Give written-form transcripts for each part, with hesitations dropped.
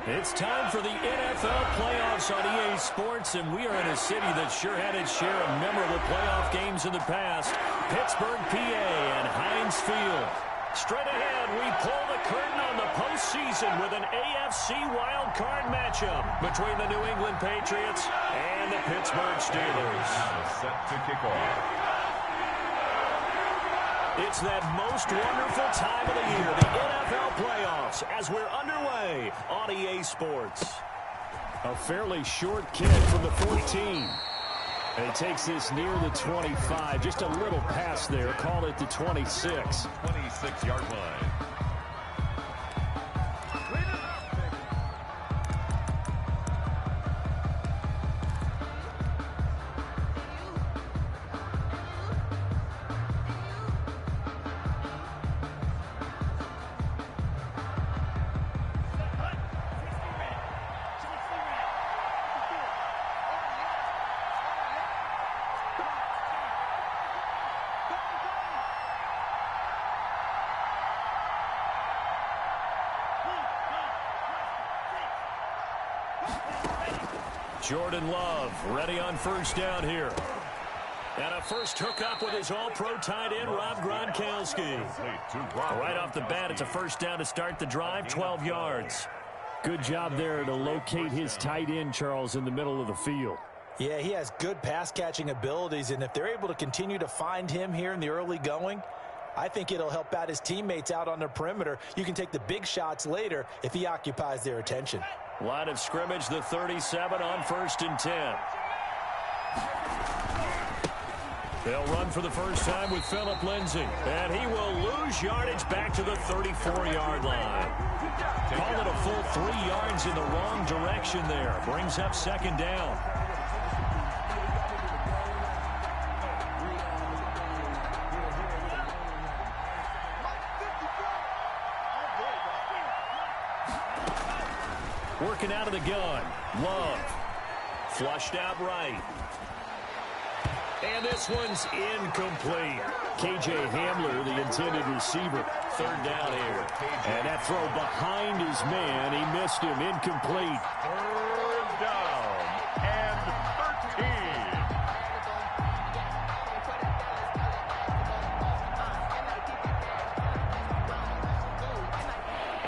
It's time for the NFL playoffs on EA Sports, and we are in a city that sure had its share of memorable playoff games in the past. Pittsburgh, PA, and Heinz Field. Straight ahead, we pull the curtain on the postseason with an AFC wildcard matchup between the New England Patriots and the Pittsburgh Steelers. Set to kick off. It's that most wonderful time of the year, the NFL playoffs, as we're underway on EA Sports. A fairly short kick from the 14. And he takes this near the 25. Just a little pass there. Call it the 26. 26-yard line. Jordan Love ready on first down here. And a first hookup with his all-pro tight end, Rob Gronkowski. Right off the bat, it's a first down to start the drive, 12 yards. Good job there to locate his tight end, Charles, in the middle of the field. Yeah, he has good pass-catching abilities, and if they're able to continue to find him here in the early going, I think it'll help out his teammates out on the perimeter. You can take the big shots later if he occupies their attention. Line of scrimmage, the 37 on 1st and 10. They'll run for the first time with Phillip Lindsay. And he will lose yardage back to the 34-yard line. Call it a full 3 yards in the wrong direction there. Brings up second down. Working out of the gun. Love. Flushed out right. And this one's incomplete. KJ Hamler, the intended receiver. Third down here. And that throw behind his man. He missed him. Incomplete. Third down and 13.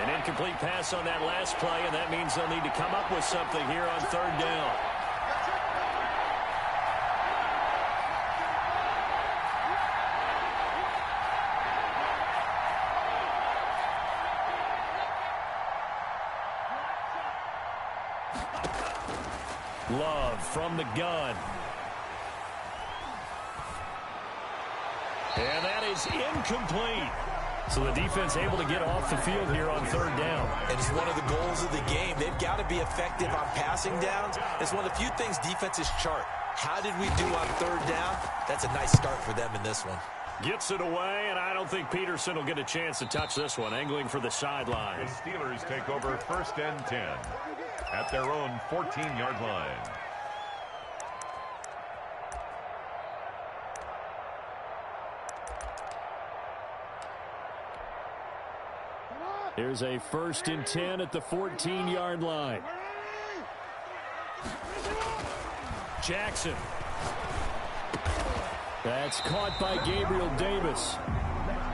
An incomplete pass on that last play, and that means they'll need to come up with something here on third down. Love from the gun. And that is incomplete. So the defense able to get off the field here on third down. It's one of the goals of the game. They've got to be effective on passing downs. It's one of the few things defenses chart. How did we do on third down? That's a nice start for them in this one. Gets it away, and I don't think Peterson will get a chance to touch this one. Angling for the sideline. The Steelers take over 1st and 10 at their own 14-yard line. Here's a 1st and 10 at the 14-yard line. Jackson. That's caught by Gabriel Davis.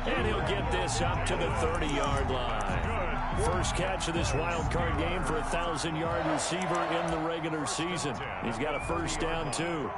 And he'll get this up to the 30-yard line. First catch of this wild card game for a 1,000-yard receiver in the regular season. He's got a first down, too.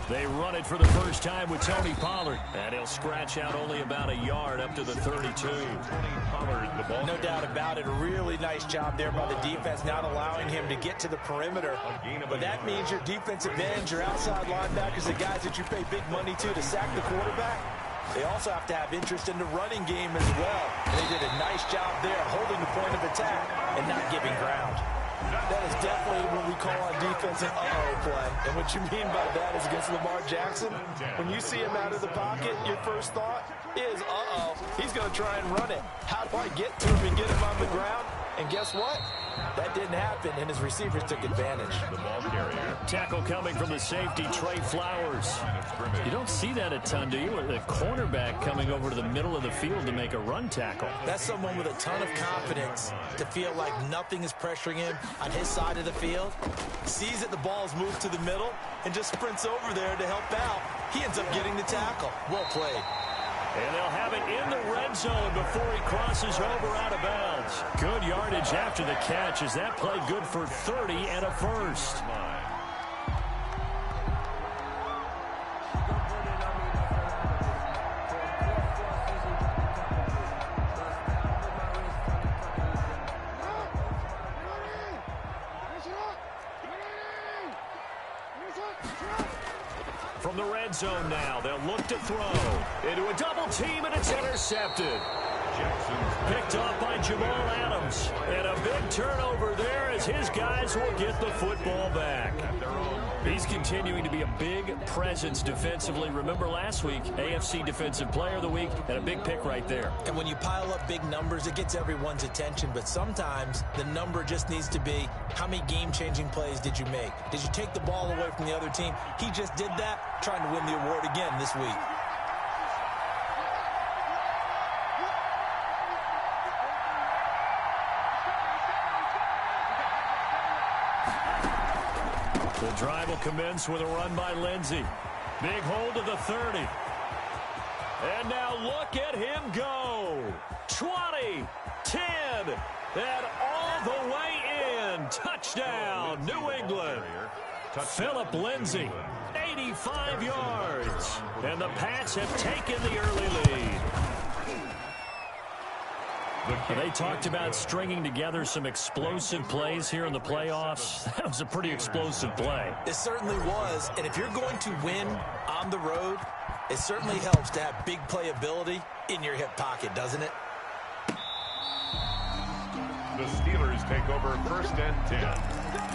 They run it for the first time with Tony Pollard. And he'll scratch out only about a yard up to the 32. Tony Pollard, the ball. No doubt about it. A really nice job there by the defense, not allowing him to get to the perimeter. But that means your defensive ends, your outside linebackers, the guys that you pay big money to sack the quarterback, they also have to have interest in the running game as well. And they did a nice job there holding the point of attack and not giving ground. That is definitely what we call on defense an uh-oh play. And what you mean by that is against Lamar Jackson, when you see him out of the pocket, your first thought is, uh-oh, he's going to try and run it. How do I get to him and get him on the ground? And guess what? That didn't happen, and his receivers took advantage. The ball carrier. Tackle coming from the safety, Trey Flowers. You don't see that a ton, do you? The cornerback coming over to the middle of the field to make a run tackle. That's someone with a ton of confidence to feel like nothing is pressuring him on his side of the field. Sees that the ball's moved to the middle and just sprints over there to help out. He ends up getting the tackle. Well played. And they'll have it in the red zone before he crosses over out of bounds. Good yardage after the catch as that play good for 30 and a first. From the red zone now, they'll look to throw into a double team, and it's intercepted. Picked off by Jamal Adams. And a big turnover there as his guys will get the football back. He's continuing to be a big presence defensively. Remember last week, AFC Defensive Player of the Week, and a big pick right there. And when you pile up big numbers, it gets everyone's attention. But sometimes the number just needs to be, how many game-changing plays did you make? Did you take the ball away from the other team? He just did that, trying to win the award again this week. The drive will commence with a run by Lindsey. Big hold of the 30. And now look at him go. 20, 10, and all the way in. Touchdown, New England. Philip Lindsey, 85 yards. And the Pats have taken the early lead. They talked about stringing together some explosive plays here in the playoffs. That was a pretty explosive play. It certainly was. And if you're going to win on the road, it certainly helps to have big playability in your hip pocket, doesn't it? The Steelers take over 1st and 10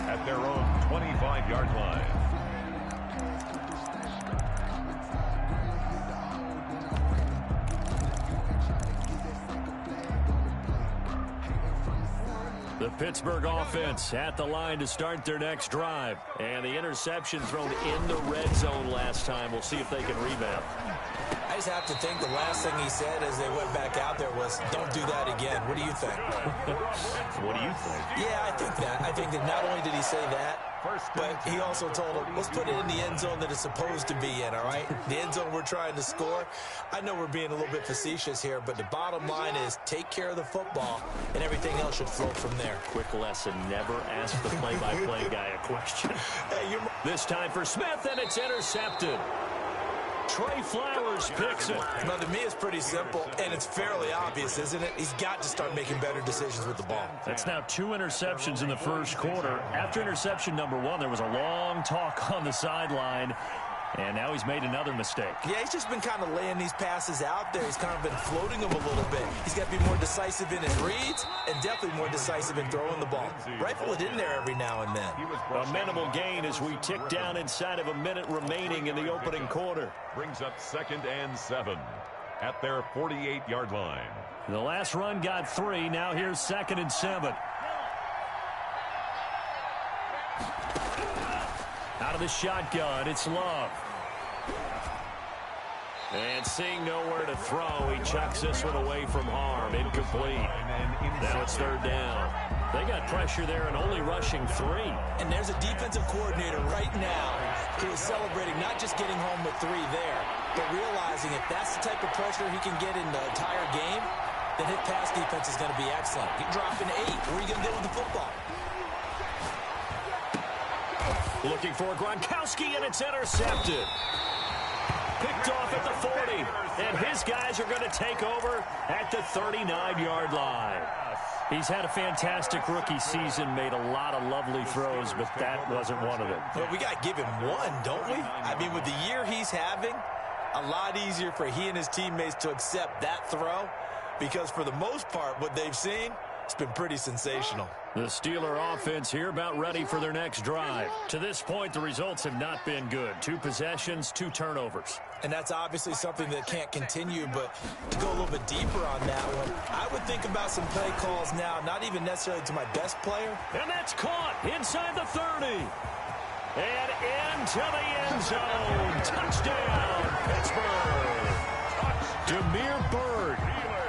at their own 25-yard line. The Pittsburgh offense at the line to start their next drive. And the interception thrown in the red zone last time. We'll see if they can rebound. I just have to think the last thing he said as they went back out there was, don't do that again. What do you think? What do you think? Yeah, I think that. I think that not only did he say that, but he also told him, let's put it in the end zone that it's supposed to be in, all right? The end zone we're trying to score. I know we're being a little bit facetious here, but the bottom line is take care of the football, and everything else should flow from there. Quick lesson, never ask the play-by-play guy a question. Hey, this time for Smith, and it's intercepted. Trey Flowers picks it. Now, to me, it's pretty simple, and it's fairly obvious, isn't it? He's got to start making better decisions with the ball. That's now 2 interceptions in the first quarter. After interception number 1, there was a long talk on the sideline, and now he's made another mistake. Yeah, he's just been kind of laying these passes out there. He's kind of been floating them a little bit. He's got to be more decisive in his reads and definitely more decisive in throwing the ball. Rifle it in there every now and then. A minimal gain as we tick down inside of a minute remaining in the opening quarter. Brings up 2nd and 7 at their 48-yard line. The last run got 3. Now here's 2nd and 7. Out of the shotgun, it's Love. And seeing nowhere to throw, he chucks this one away from harm. Incomplete. Now it's 3rd down. They got pressure there and only rushing 3. And there's a defensive coordinator right now who is celebrating not just getting home with 3 there, but realizing if that's the type of pressure he can get in the entire game, then his pass defense is going to be excellent. He dropped an 8. Where are you going to go with the football? Looking for Gronkowski, and it's intercepted. Picked off at the 40, and his guys are going to take over at the 39-yard line. He's had a fantastic rookie season, made a lot of lovely throws, but that wasn't one of them. Well, we got to give him one, don't we? I mean, with the year he's having, a lot easier for he and his teammates to accept that throw, because for the most part, what they've seen, It's been pretty sensational. The Steeler offense here about ready for their next drive. To this point, the results have not been good. 2 possessions, 2 turnovers. And that's obviously something that can't continue, but to go a little bit deeper on that one, I would think about some play calls now, not even necessarily to my best player. And that's caught inside the 30. And into the end zone. Touchdown, Pittsburgh. Damiere Byrd,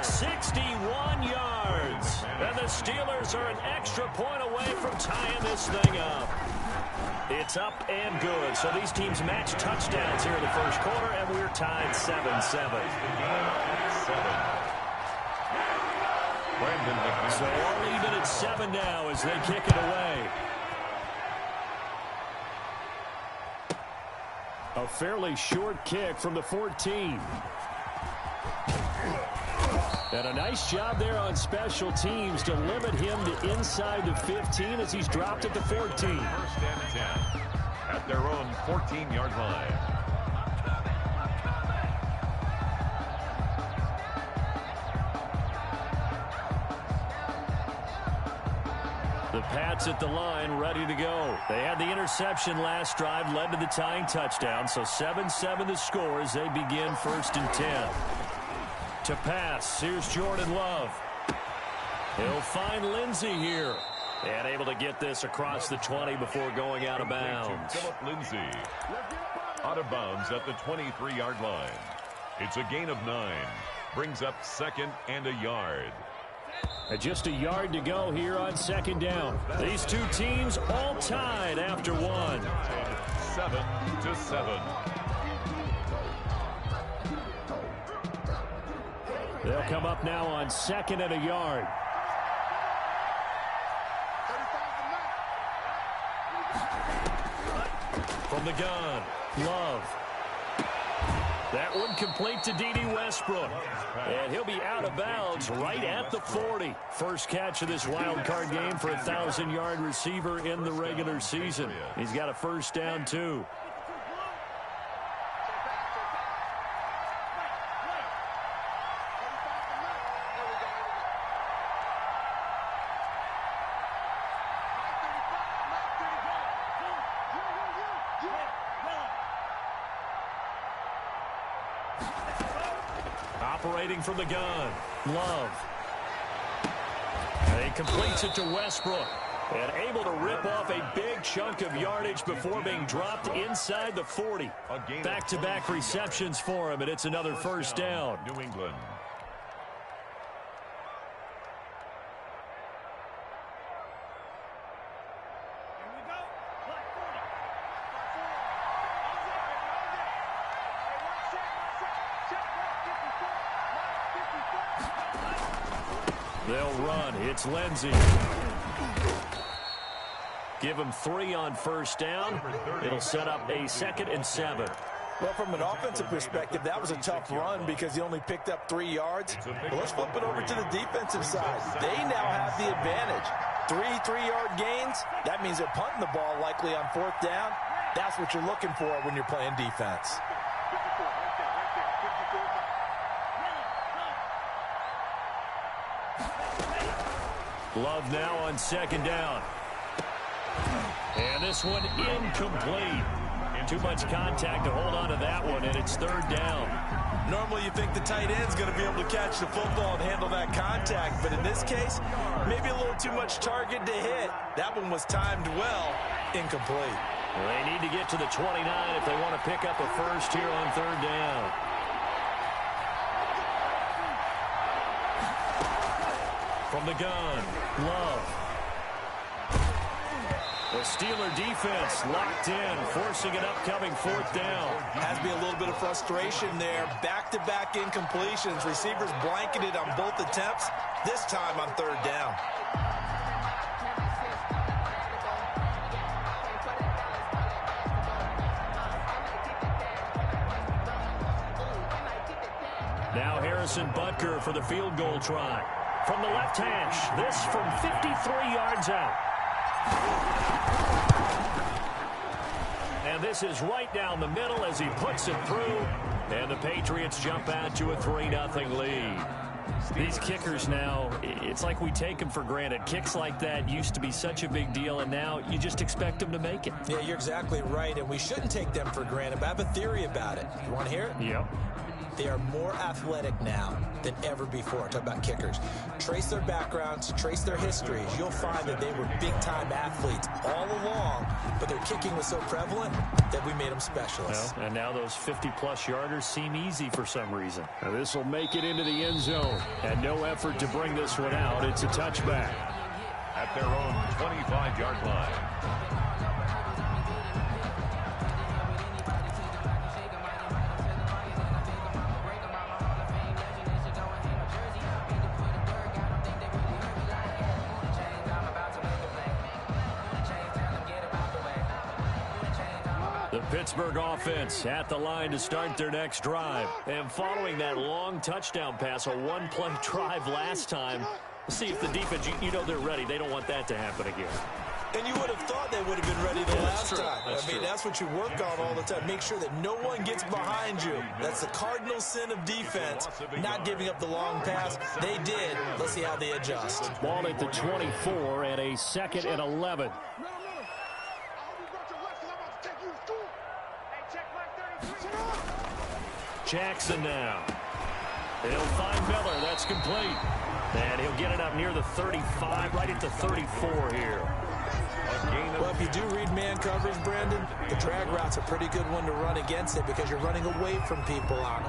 61 yards. And the Steelers are an extra point away from tying this thing up. It's up and good. So these teams match touchdowns here in the first quarter, and we're tied 7-7. So all even at 7 now as they kick it away. A fairly short kick from the 14. And a nice job there on special teams to limit him to inside the 15 as he's dropped at the 14. First and 10 at their own 14-yard line. The Pats at the line, ready to go. They had the interception last drive, led to the tying touchdown, so 7-7 the score as they begin first and 10. To pass, here's Jordan Love. He'll find Lindsey here. And able to get this across the 20 before going out of bounds. Philip Lindsay out of bounds at the 23-yard line. It's a gain of 9. Brings up 2nd and a yard. Just a yard to go here on 2nd down. These two teams all tied after 1. 7-7. They'll come up now on 2nd and a yard. From the gun, Love. That one complete to D.D. Westbrook. And he'll be out of bounds right at the 40. First catch of this wild card game for a 1,000-yard receiver in the regular season. He's got a first down, too. Operating from the gun, Love. And he completes it to Westbrook. And able to rip off a big chunk of yardage before being dropped inside the 40. Back-to-back receptions for him, and it's another first down. New England. They'll run. It's Lindsey. Give him 3 on first down. It'll set up a 2nd and 7. Well, from an offensive perspective, that was a tough run because he only picked up 3 yards. But let's flip it over to the defensive side. They now have the advantage. 3 3-yard gains. That means they're punting the ball likely on 4th down. That's what you're looking for when you're playing defense. Love now on 2nd down. And this one incomplete. Too much contact to hold on to that one, and it's 3rd down. Normally you think the tight end's going to be able to catch the football and handle that contact, but in this case, maybe a little too much target to hit. That one was timed well, incomplete. They need to get to the 29 if they want to pick up a first here on 3rd down. From the gun, Love. The Steeler defense locked in, forcing an upcoming 4th down. Has to be a little bit of frustration there. Back-to-back incompletions. Receivers blanketed on both attempts, this time on 3rd down. Now Harrison Butker for the field goal try. From the left hash, this from 53 yards out. And this is right down the middle as he puts it through. And the Patriots jump out to a 3-0 lead. These kickers now, it's like we take them for granted. Kicks like that used to be such a big deal, and now you just expect them to make it. Yeah, you're exactly right, and we shouldn't take them for granted, but I have a theory about it. You want to hear it? Yep. They are more athletic now than ever before. Talk about kickers. Trace their backgrounds, trace their histories. You'll find that they were big-time athletes all along, but their kicking was so prevalent that we made them specialists. Well, and now those 50-plus yarders seem easy for some reason. Now this will make it into the end zone, and no effort to bring this one out. It's a touchback. At their own 25-yard line. The Pittsburgh offense at the line to start their next drive. And following that long touchdown pass, a one-play drive last time, see if the defense, you know they're ready. They don't want that to happen again. And you would have thought they would have been ready the last time. That's what you work on all the time. Make sure that no one gets behind you. That's the cardinal sin of defense, not giving up the long pass. They did. Let's see how they adjust. Ball at the 24 and a 2nd and 11. Jackson now. He'll find Miller. That's complete. And he'll get it up near the 35, right at the 34 here. Well, if you do read man coverage, Brandon, the drag route's a pretty good one to run against it because you're running away from people on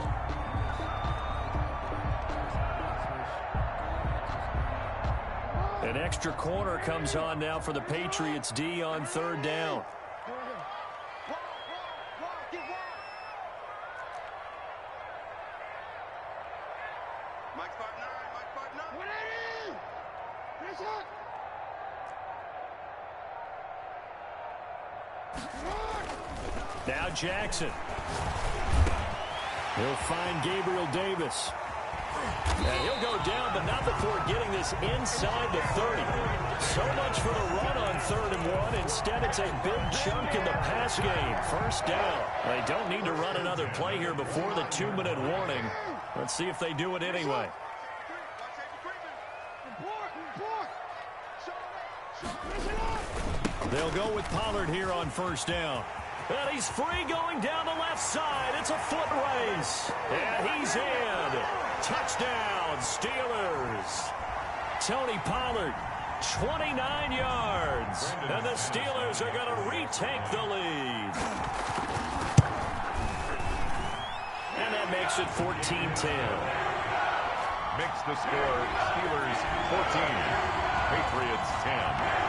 it. An extra corner comes on now for the Patriots D on 3rd down. Now Jackson. He'll find Gabriel Davis. And he'll go down, but not before getting this inside the 30. So much for the run on 3rd and 1. Instead, it's a big chunk in the pass game. 1st down. They don't need to run another play here before the 2-minute warning. Let's see if they do it anyway. They'll go with Pollard here on 1st down. And he's free going down the left side. It's a foot race. And he's in. Touchdown, Steelers. Tony Pollard, 29 yards. And the Steelers are going to retake the lead. And that makes it 14-10. Makes the score Steelers 14, Patriots 10.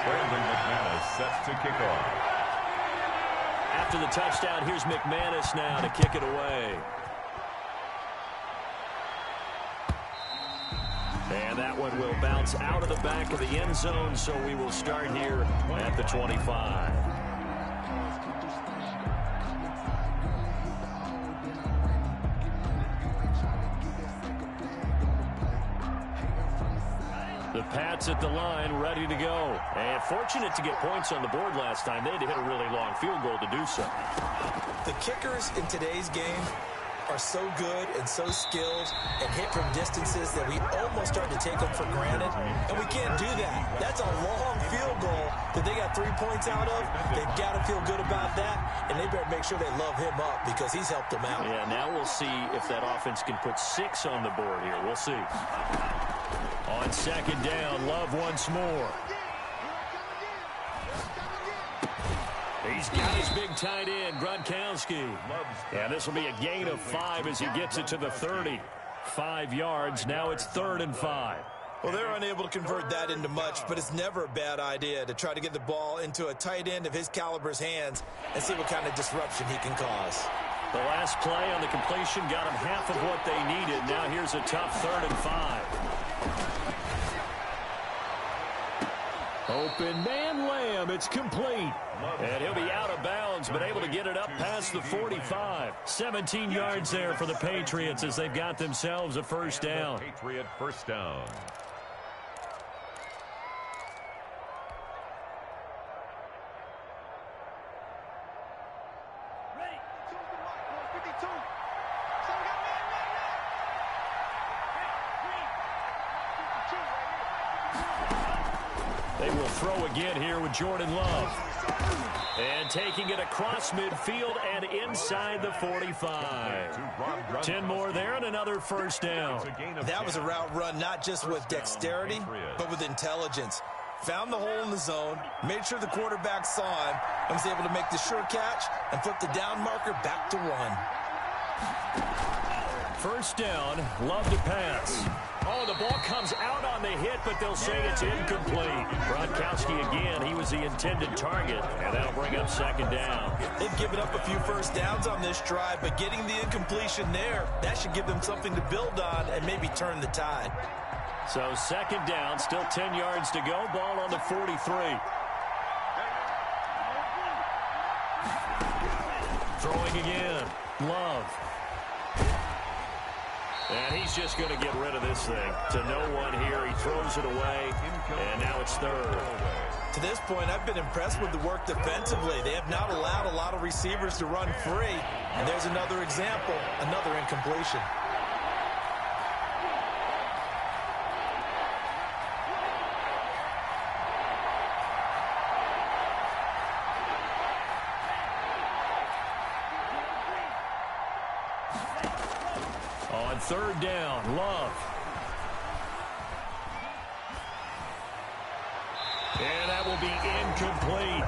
Brandon McManus set to kick off. After the touchdown, here's McManus now to kick it away. And that one will bounce out of the back of the end zone, so we will start here at the 25. The Pats at the line, ready to go. And fortunate to get points on the board last time. They had to hit a really long field goal to do so. The kickers in today's game are so good and so skilled and hit from distances that we almost start to take them for granted. And we can't do that. That's a long field goal that they got 3 points out of. They've got to feel good about that. And they better make sure they love him up because he's helped them out. Yeah, now we'll see if that offense can put 6 on the board here. We'll see. On 2nd down, Love once more. He's got his big tight end, Gronkowski. And this will be a gain of 5 as he gets it to the 30. 5 yards. Now it's 3rd and 5. Well, they're unable to convert that into much, but it's never a bad idea to try to get the ball into a tight end of his caliber's hands and see what kind of disruption he can cause. The last play on the completion got him half of what they needed. Now here's a tough 3rd and 5. Open man Lamb. It's complete. And he'll be out of bounds, but able to get it up past the 45. 17 yards there for the Patriots as they've got themselves a 1st down. Patriot 1st down. throw again here with Jordan Love. And taking it across midfield and inside the 45. 10 more there and another first down. That was a route run not just with dexterity, but with intelligence. Found the hole in the zone, made sure the quarterback saw him, and was able to make the sure catch and flip the down marker back to run. First down, Love to pass. Oh, the ball comes out on the hit, but they'll say it's incomplete. Gronkowski again, he was the intended target, and that'll bring up second down. They've given up a few first downs on this drive, but getting the incompletion there, that should give them something to build on and maybe turn the tide. So second down, still 10 yards to go, ball on the 43. Throwing again, Love. And he's just going to get rid of this thing. To no one here, he throws it away, and now it's third. To this point, I've been impressed with the work defensively. They have not allowed a lot of receivers to run free. And there's another example, another incompletion. On third down, Love. And that will be incomplete.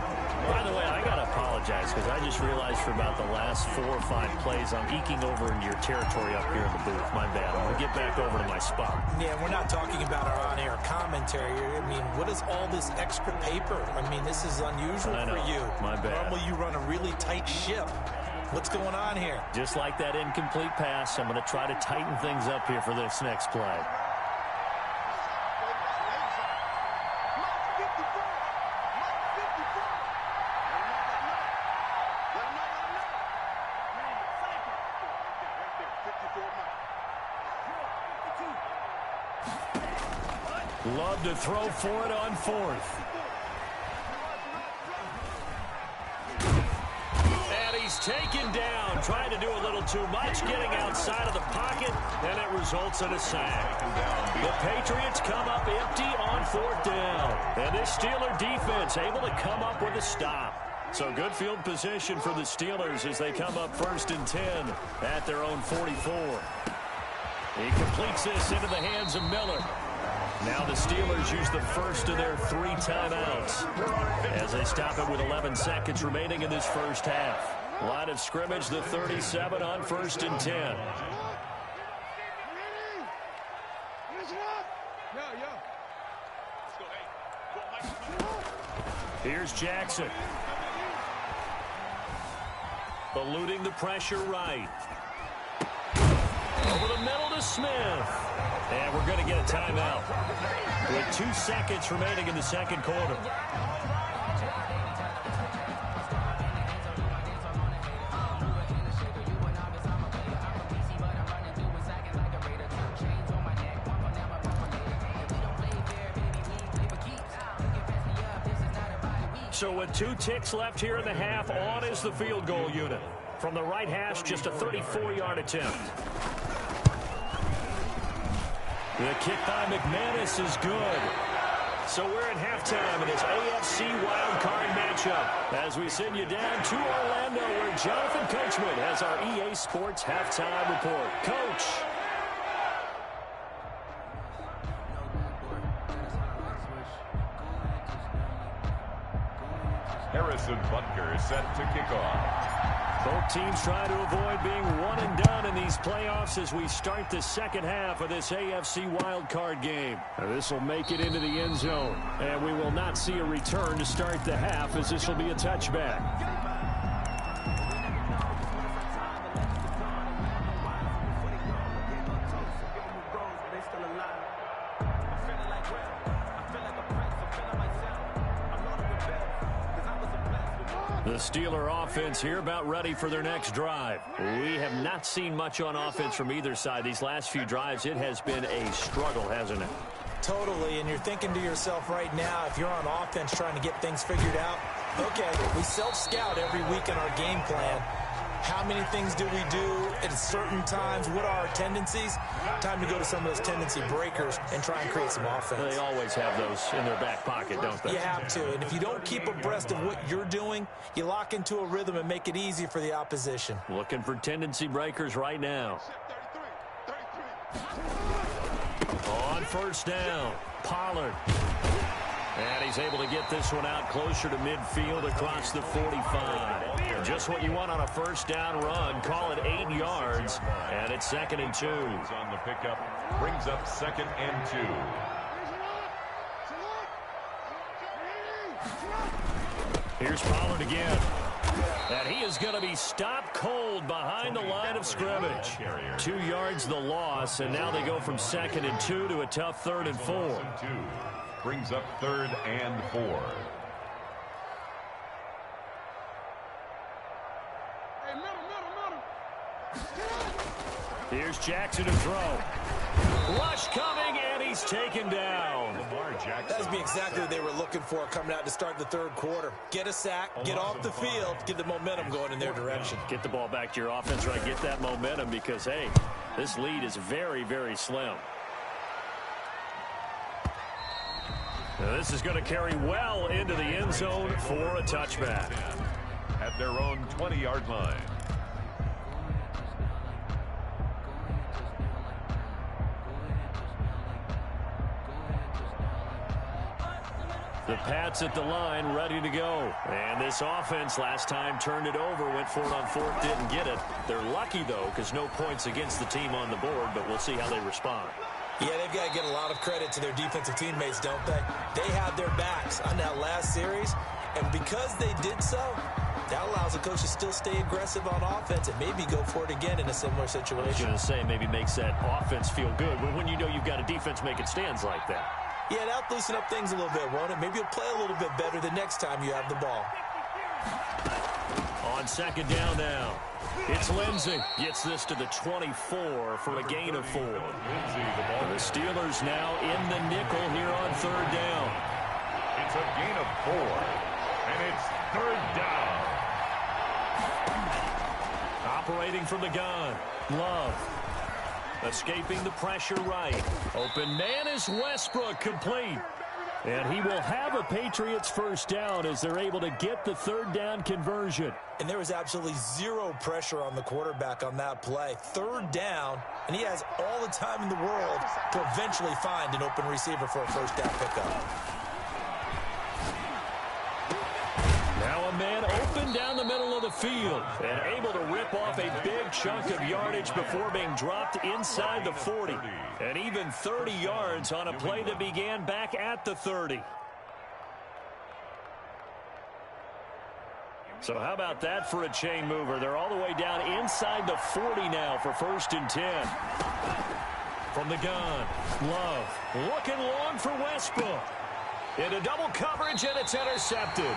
By the way, I got to apologize because I just realized for about the last 4 or 5 plays I'm eking over into your territory up here in the booth. My bad. I'm going to get back over to my spot. Yeah, we're not talking about our on-air commentary. I mean, what is all this extra paper? I mean, this is unusual for you. My bad. Normally you run a really tight ship. What's going on here? Just like that incomplete pass, I'm going to try to tighten things up here for this next play. Love to throw for it on fourth. He's taken down, trying to do a little too much, getting outside of the pocket, and it results in a sack. The Patriots come up empty on fourth down, and this Steeler defense able to come up with a stop. So good field position for the Steelers as they come up first and 10 at their own 44. He completes this into the hands of Miller. Now the Steelers use the first of their 3 timeouts as they stop it with 11 seconds remaining in this first half. Line of scrimmage, the 37 on first and 10. Here's Jackson. Eluding the pressure right. Over the middle to Smith. And we're going to get a timeout with 2 seconds remaining in the second quarter. So with 2 ticks left here in the half, on is the field goal unit. From the right hash, just a 34-yard attempt. The kick by McManus is good. So we're at halftime in this AFC wildcard matchup as we send you down to Orlando where Jonathan Coachman has our EA Sports halftime report. Coach. Harrison Butker is set to kick off. Both teams try to avoid being one and done in these playoffs as we start the second half of this AFC wildcard game. This will make it into the end zone, and we will not see a return to start the half as this will be a touchback. The Steeler offense here about ready for their next drive. We have not seen much on offense from either side. These last few drives, it has been a struggle, hasn't it? Totally, and you're thinking to yourself right now, if you're on offense trying to get things figured out, okay, we self-scout every week in our game plan. How many things do we do at certain times? What are our tendencies? Time to go to some of those tendency breakers and try and create some offense. They always have those in their back pocket, don't they? You have to. And if you don't keep abreast of what you're doing, you lock into a rhythm and make it easy for the opposition. Looking for tendency breakers right now. On first down, Pollard. And he's able to get this one out closer to midfield across the 45. Just what you want on a first down run. Call it 8 yards. And it's 2nd and 2. On the pickup, brings up 2nd and 2. Here's Pollard again. And he is going to be stopped cold behind the line of scrimmage. 2 yards the loss, and now they go from 2nd and 2 to a tough 3rd and 4. Brings up 3rd and 4. Here's Jackson to throw. Rush coming, and he's taken down. That would be exactly what they were looking for coming out to start the 3rd quarter. Get a sack, get off the field, get the momentum going in their direction. Get the ball back to your offense, right? Get that momentum because, hey, this lead is very, very slim. Now, this is going to carry well into the end zone for a touchback. At their own 20-yard line. The Pats at the line, ready to go. And this offense last time turned it over, went for it on 4th, didn't get it. They're lucky, though, because no points against the team on the board, but we'll see how they respond. Yeah, they've got to get a lot of credit to their defensive teammates, don't they? They had their backs on that last series, and because they did so, that allows the coach to still stay aggressive on offense and maybe go for it again in a similar situation. I was going to say, maybe makes that offense feel good, but when you know you've got a defense making stands like that. Yeah, that'll loosen up things a little bit, won't it? Maybe you'll play a little bit better the next time you have the ball. On 2nd down now. It's Lindsey. Gets this to the 24 for a gain of 4. The Steelers now in the nickel here on 3rd down. It's a gain of 4, and it's 3rd down. Operating from the gun. Love. Escaping the pressure right. Open man is Westbrook, complete. And he will have a Patriots first down as they're able to get the 3rd down conversion. And there was absolutely zero pressure on the quarterback on that play. 3rd down, and he has all the time in the world to eventually find an open receiver for a first down pickup. Now a man open down the middle of the field and able to rip off a big chunk of yardage before being dropped inside the 40. And even 30 yards on a play that began back at the 30. So how about that for a chain mover? They're all the way down inside the 40 now for 1st and 10. From the gun, Love looking long for Westbrook. Into double coverage, and it's intercepted.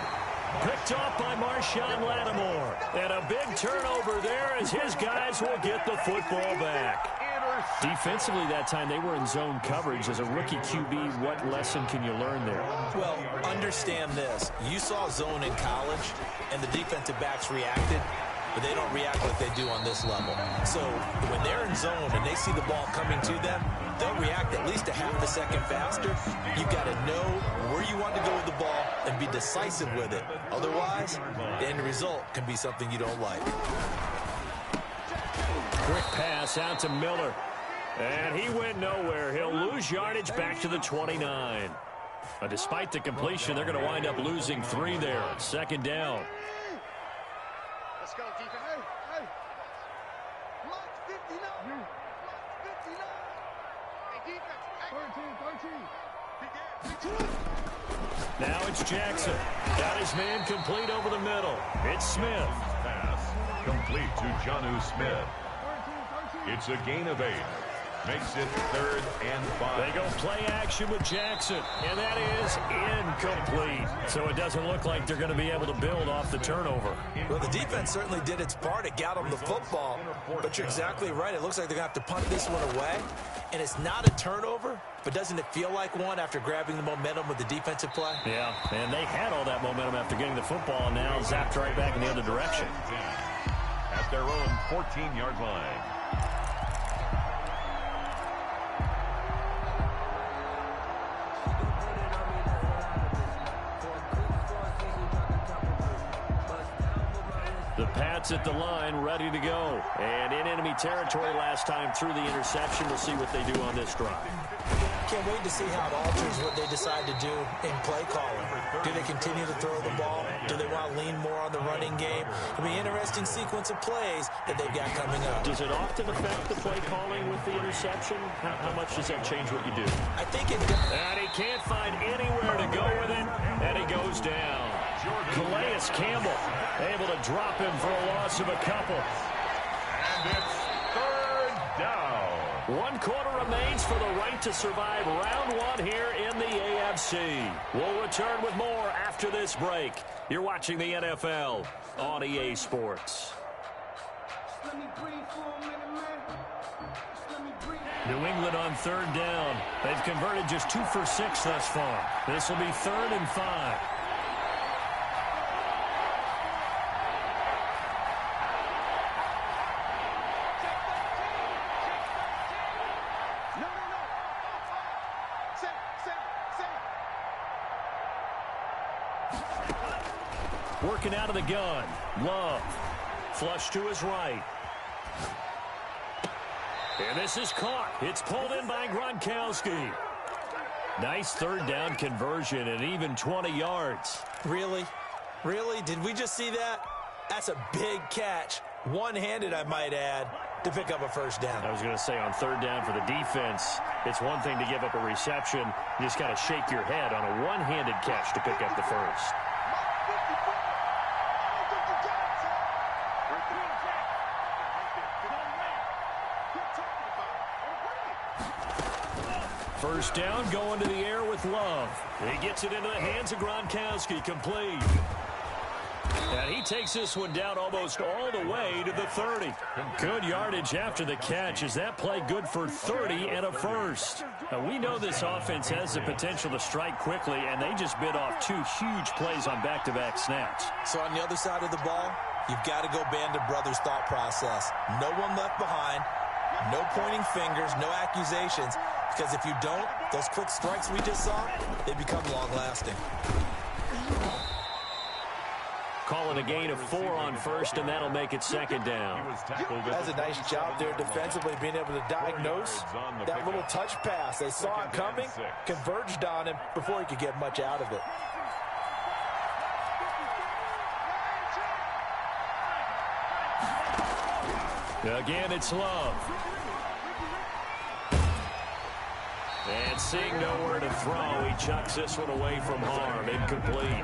Picked off by Marshawn Lattimore. And a big turnover there as his guys will get the football back. Defensively that time, they were in zone coverage. As a rookie QB, what lesson can you learn there? Well, understand this. You saw zone in college, and the defensive backs reacted, but they don't react like they do on this level. So when they're in zone and they see the ball coming to them, they'll react at least a half a second faster. You've got to know where you want to go with the ball and be decisive with it. Otherwise, the end result can be something you don't like. Quick pass out to Miller. And he went nowhere. He'll lose yardage back to the 29. But despite the completion, they're going to wind up losing 3 there. 2nd down. Let's go, defense. Hey, hey. Block 59. Block 59. Hey, defense. 13. Now it's Jackson. Got his man complete over the middle. It's Smith. Pass complete to Jonnu Smith. It's a gain of 8. Makes it 3rd and 5. They go play action with Jackson, and that is incomplete. So it doesn't look like they're going to be able to build off the turnover. Well, the defense certainly did its part. It got them the football, but you're exactly right. It looks like they're going to have to punt this one away, and it's not a turnover, but doesn't it feel like one after grabbing the momentum with the defensive play? Yeah, and they had all that momentum after getting the football, and now zapped right back in the other direction. At at their own 14-yard line. The Pats at the line, ready to go. And in enemy territory last time through the interception. We'll see what they do on this drive. Can't wait to see how it alters what they decide to do in play calling. Do they continue to throw the ball? Do they want to lean more on the running game? It'll be an interesting sequence of plays that they've got coming up. Does it often affect the play calling with the interception? How much does that change what you do? I think it does. And he can't find anywhere to go with it, and he goes down. Calais Campbell able to drop him for a loss of a couple. And it's third down. 1 quarter remains for the right to survive round 1 here in the AFC. We'll return with more after this break. You're watching the NFL on EA Sports. New England on 3rd down. They've converted just 2 for 6 thus far. This will be 3rd and 5. Working out of the gun. Love. Flush to his right. And this is caught. It's pulled in by Gronkowski. Nice 3rd down conversion and even 20 yards. Really? Really? Did we just see that? That's a big catch. One-handed, I might add, to pick up a 1st down. I was going to say on 3rd down for the defense, it's one thing to give up a reception. You just got to shake your head on a one-handed catch to pick up the 1st. First down, going to the air with Love. He gets it into the hands of Gronkowski, complete. And he takes this one down almost all the way to the 30. Good yardage after the catch. Is that play good for 30 and a 1st? Now, we know this offense has the potential to strike quickly, and they just bit off 2 huge plays on back-to-back snaps. So on the other side of the ball, you've got to go Band of Brothers thought process. No one left behind, no pointing fingers, no accusations. Because if you don't, those quick strikes we just saw, they become long-lasting. Calling a gain of 4 on 1st, and that'll make it 2nd down. That's a nice job there defensively, being able to diagnose that little touch pass. They saw it coming, converged on him before he could get much out of it. Again, it's Love. And seeing nowhere to throw, he chucks this one away from harm. Incomplete.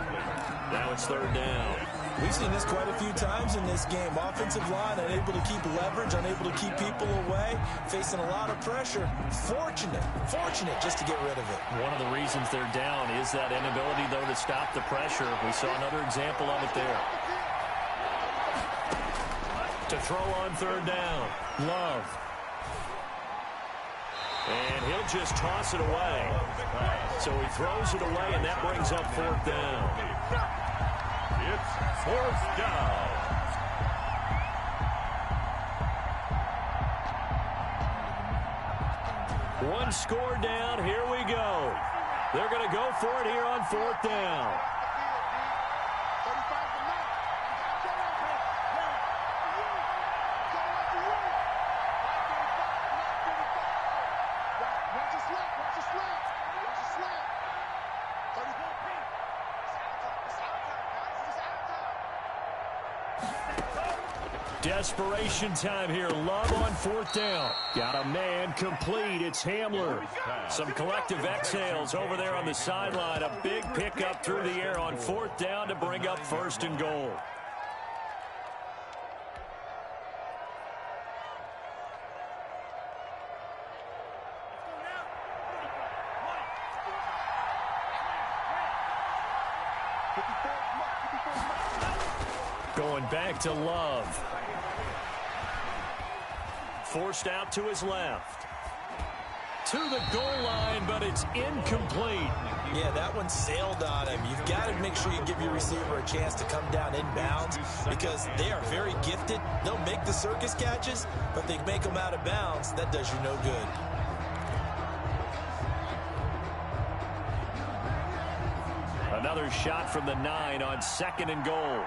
Now it's 3rd down. We've seen this quite a few times in this game. Offensive line unable to keep leverage, unable to keep people away, facing a lot of pressure. Fortunate just to get rid of it. One of the reasons they're down is that inability, though, to stop the pressure. We saw another example of it there. To throw on 3rd down. Love. And he'll just toss it away. So he throws it away, and that brings up 4th down. It's 4th down. One score down. Here we go. They're going to go for it here on 4th down. Desperation time here. Love on 4th down. Got a man complete. It's Hamler. Some collective exhales over there on the sideline. A big pickup through the air on 4th down to bring up 1st and goal. Going back to Love. Forced out to his left. To the goal line, but it's incomplete. Yeah, that one sailed on him. You've got to make sure you give your receiver a chance to come down inbounds because they are very gifted. They'll make the circus catches, but if they make them out of bounds, that does you no good. Another shot from the 9 on 2nd and goal.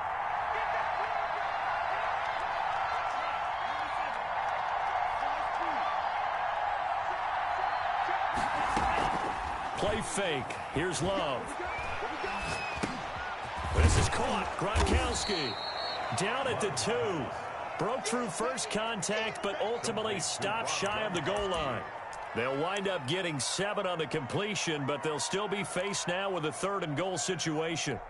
Play fake. Here's Love. This is caught. Gronkowski down at the 2. Broke through first contact, but ultimately stopped shy of the goal line. They'll wind up getting 7 on the completion, but they'll still be faced now with a 3rd and goal situation.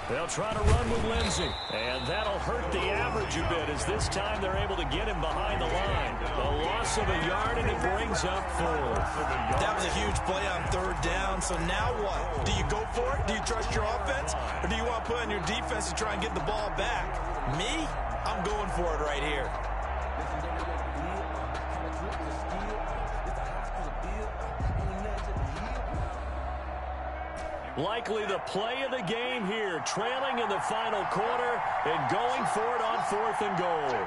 They'll try to run with Lindsey, and that'll hurt the average a bit as this time they're able to get him behind the line. A loss of a yard, and it brings up 4. That was a huge play on 3rd down, so now what? Do you go for it? Do you trust your offense? Or do you want to put on your defense to try and get the ball back? Me? I'm going for it right here. Likely the play of the game here, trailing in the final quarter and going for it on 4th and goal.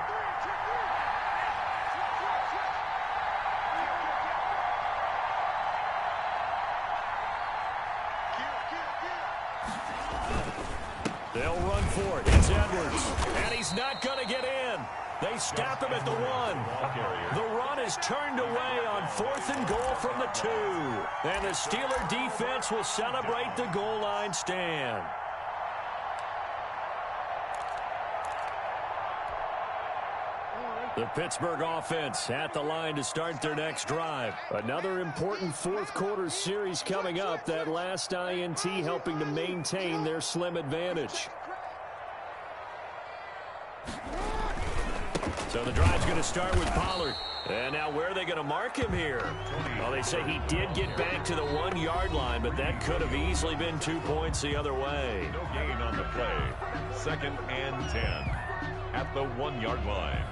They'll run for it. It's Edwards, and he's not going to get in. They stop him at the 1. The run is turned away on 4th and goal from the 2. And the Steeler defense will celebrate the goal line stand. The Pittsburgh offense at the line to start their next drive. Another important 4th quarter series coming up. That last INT helping to maintain their slim advantage. So the drive's going to start with Pollard. And now where are they going to mark him here? Well, they say he did get back to the 1-yard line, but that could have easily been 2 points the other way. No gain on the play. 2nd and 10 at the 1-yard line.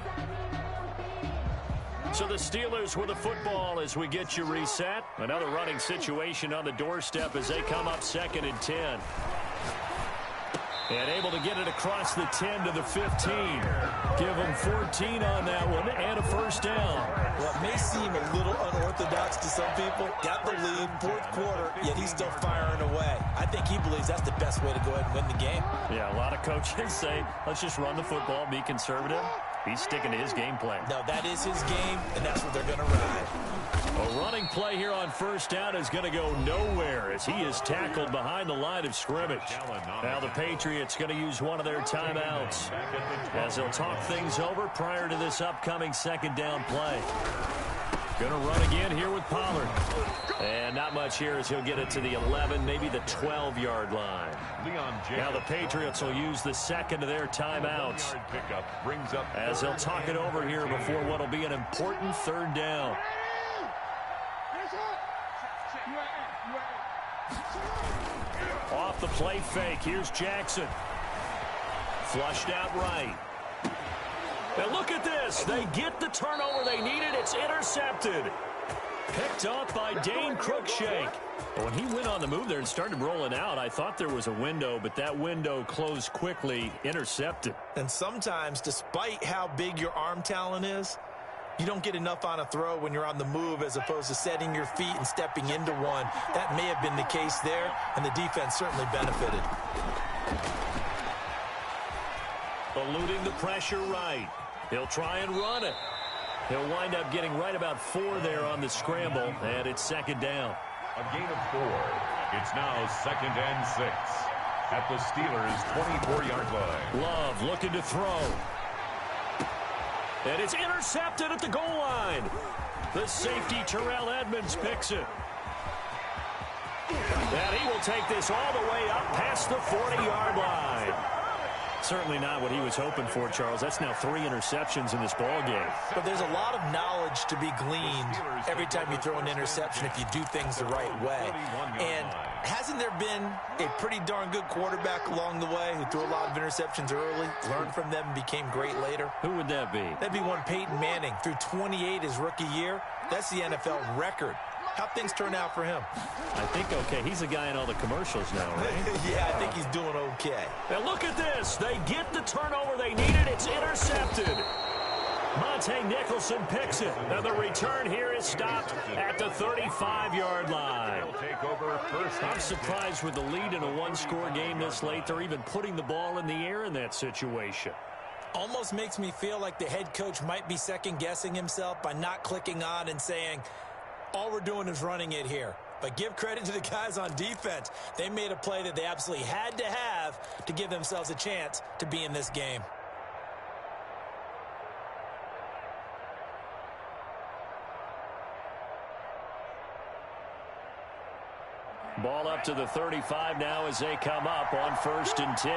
So the Steelers with the football as we get you reset. Another running situation on the doorstep as they come up 2nd and 10. And able to get it across the 10 to the 15. Give them 14 on that one and a 1st down. Well, it may seem a little unorthodox to some people. Got the lead, 4th quarter, yet he's still firing away. I think he believes that's the best way to go ahead and win the game. Yeah, a lot of coaches say, let's just run the football, be conservative. He's sticking to his game plan. No, that is his game, and that's what they're going to ride. A running play here on 1st down is going to go nowhere as he is tackled behind the line of scrimmage. Now the Patriots going to use one of their timeouts as they'll talk things over prior to this upcoming 2nd down play. Going to run again here with Pollard. And not much here as he'll get it to the 11, maybe the 12-yard line. Now the Patriots will use the 2nd of their timeouts as they'll talk it over here before what will be an important 3rd down. Off the play fake, here's Jackson. Flushed out right. Now look at this. They get the turnover they needed. It's intercepted. Picked up by Dane Cruikshank. When he went on the move there and started rolling out, I thought there was a window, but that window closed quickly, intercepted. And sometimes, despite how big your arm talent is, you don't get enough on a throw when you're on the move as opposed to setting your feet and stepping into one. That may have been the case there, and the defense certainly benefited. Eluding the pressure right. He'll try and run it. He'll wind up getting right about 4 there on the scramble, and it's 2nd down. A gain of 4. It's now 2nd and 6 at the Steelers' 24-yard line. Love looking to throw. And it's intercepted at the goal line. The safety, Terrell Edmonds, picks it. And he will take this all the way up past the 40-yard line. Certainly not what he was hoping for, Charles. That's now 3 interceptions in this ball game. But there's a lot of knowledge to be gleaned every time you throw an interception if you do things the right way. And hasn't there been a pretty darn good quarterback along the way who threw a lot of interceptions early, learned from them, and became great later? Who would that be? That'd be one Peyton Manning. Threw 28 his rookie year. That's the NFL record. How'd things turn out for him? I think okay. He's a guy in all the commercials now, right? Yeah, I think he's doing okay. Now look at this. They get the turnover they needed. It's intercepted. Monte Nicholson picks it. Now the return here is stopped at the 35-yard line. I'm surprised with the lead in a one-score game this late. They're even putting the ball in the air in that situation. Almost makes me feel like the head coach might be second-guessing himself by not clicking on and saying, all we're doing is running it here. But give credit to the guys on defense. They made a play that they absolutely had to have to give themselves a chance to be in this game. Ball up to the 35 now as they come up on 1st and 10. 35 to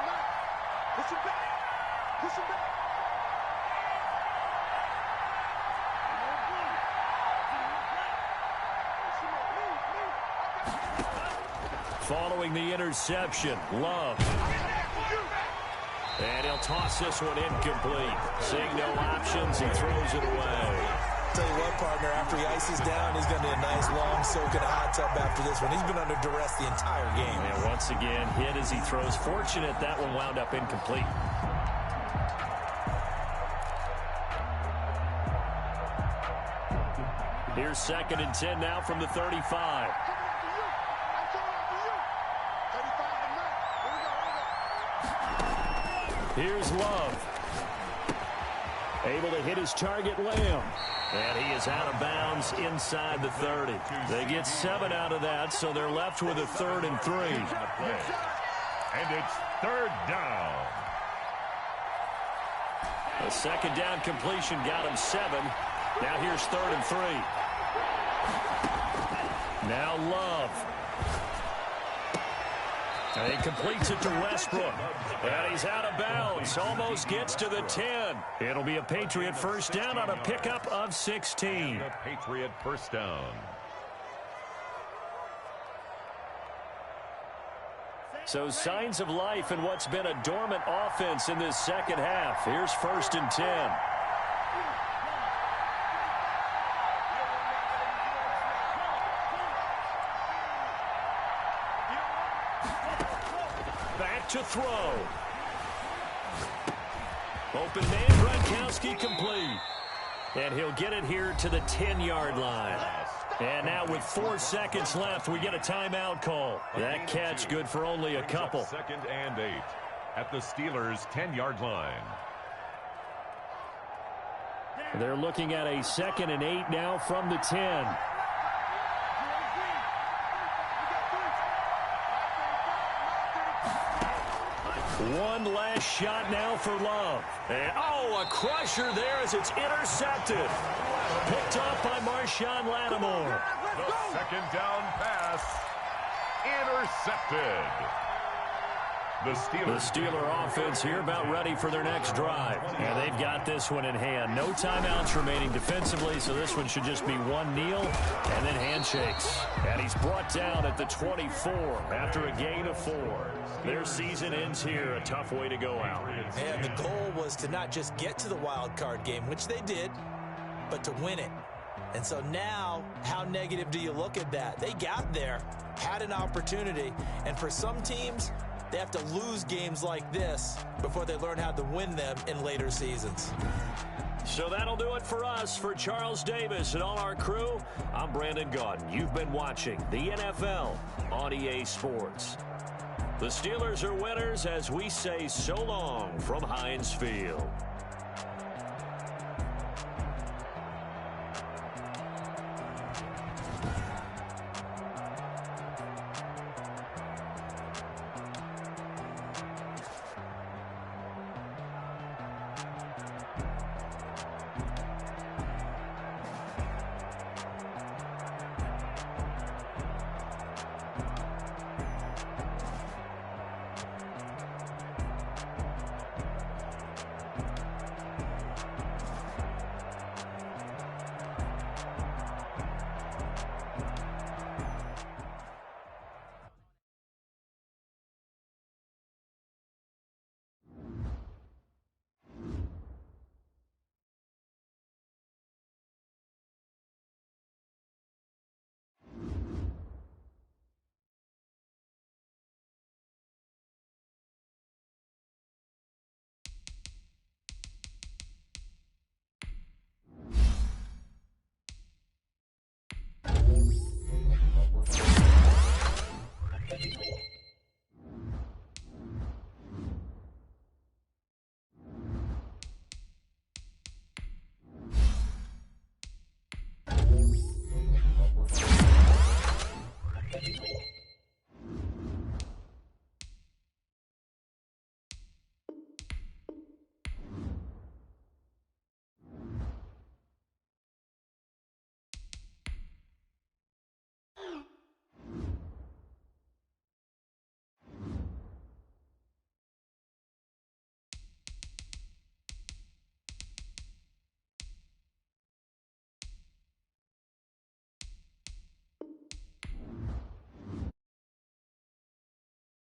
9. Push him back. Push him back. Following the interception, Love. And he'll toss this one incomplete. Seeing no options, he throws it away. Tell you what, partner, after he ices down, he's going to need a nice long soak in a hot tub after this one. He's been under duress the entire game. And once again, hit as he throws. Fortunate that one wound up incomplete. Here's 2nd and 10 now from the 35. Here's Love. Able to hit his target, Lamb. And he is out of bounds inside the 30. They get 7 out of that, so they're left with a 3rd and 3. And it's 3rd down. A 2nd down completion got him 7. Now here's 3rd and 3. Now Love. And he completes it to Westbrook. And he's out of bounds. Almost gets to the 10. It'll be a Patriot first down on a pickup of 16. A Patriot first down. So signs of life in what's been a dormant offense in this second half. Here's 1st and 10. Back to throw. Open man, Gronkowski complete. And he'll get it here to the 10-yard line. And now with 4 seconds left, we get a timeout call. That catch good for only a couple. 2nd and 8 at the Steelers' 10-yard line. They're looking at a 2nd and 8 now from the 10. One last shot now for Love. And, a crusher there as it's intercepted. Picked off by Marshawn Lattimore. The 2nd down pass intercepted. The Steeler offense here about ready for their next drive. And they've got this one in hand. No timeouts remaining defensively, so this one should just be one kneel and then handshakes. And he's brought down at the 24 after a gain of 4. Their season ends here. A tough way to go out. And the goal was to not just get to the wild card game, which they did, but to win it. And so now, how negative do you look at that? They got there, had an opportunity, and for some teams, they have to lose games like this before they learn how to win them in later seasons. So that'll do it for us. For Charles Davis and all our crew, I'm Brandon Gaudin. You've been watching the NFL on EA Sports. The Steelers are winners as we say so long from Heinz Field. back.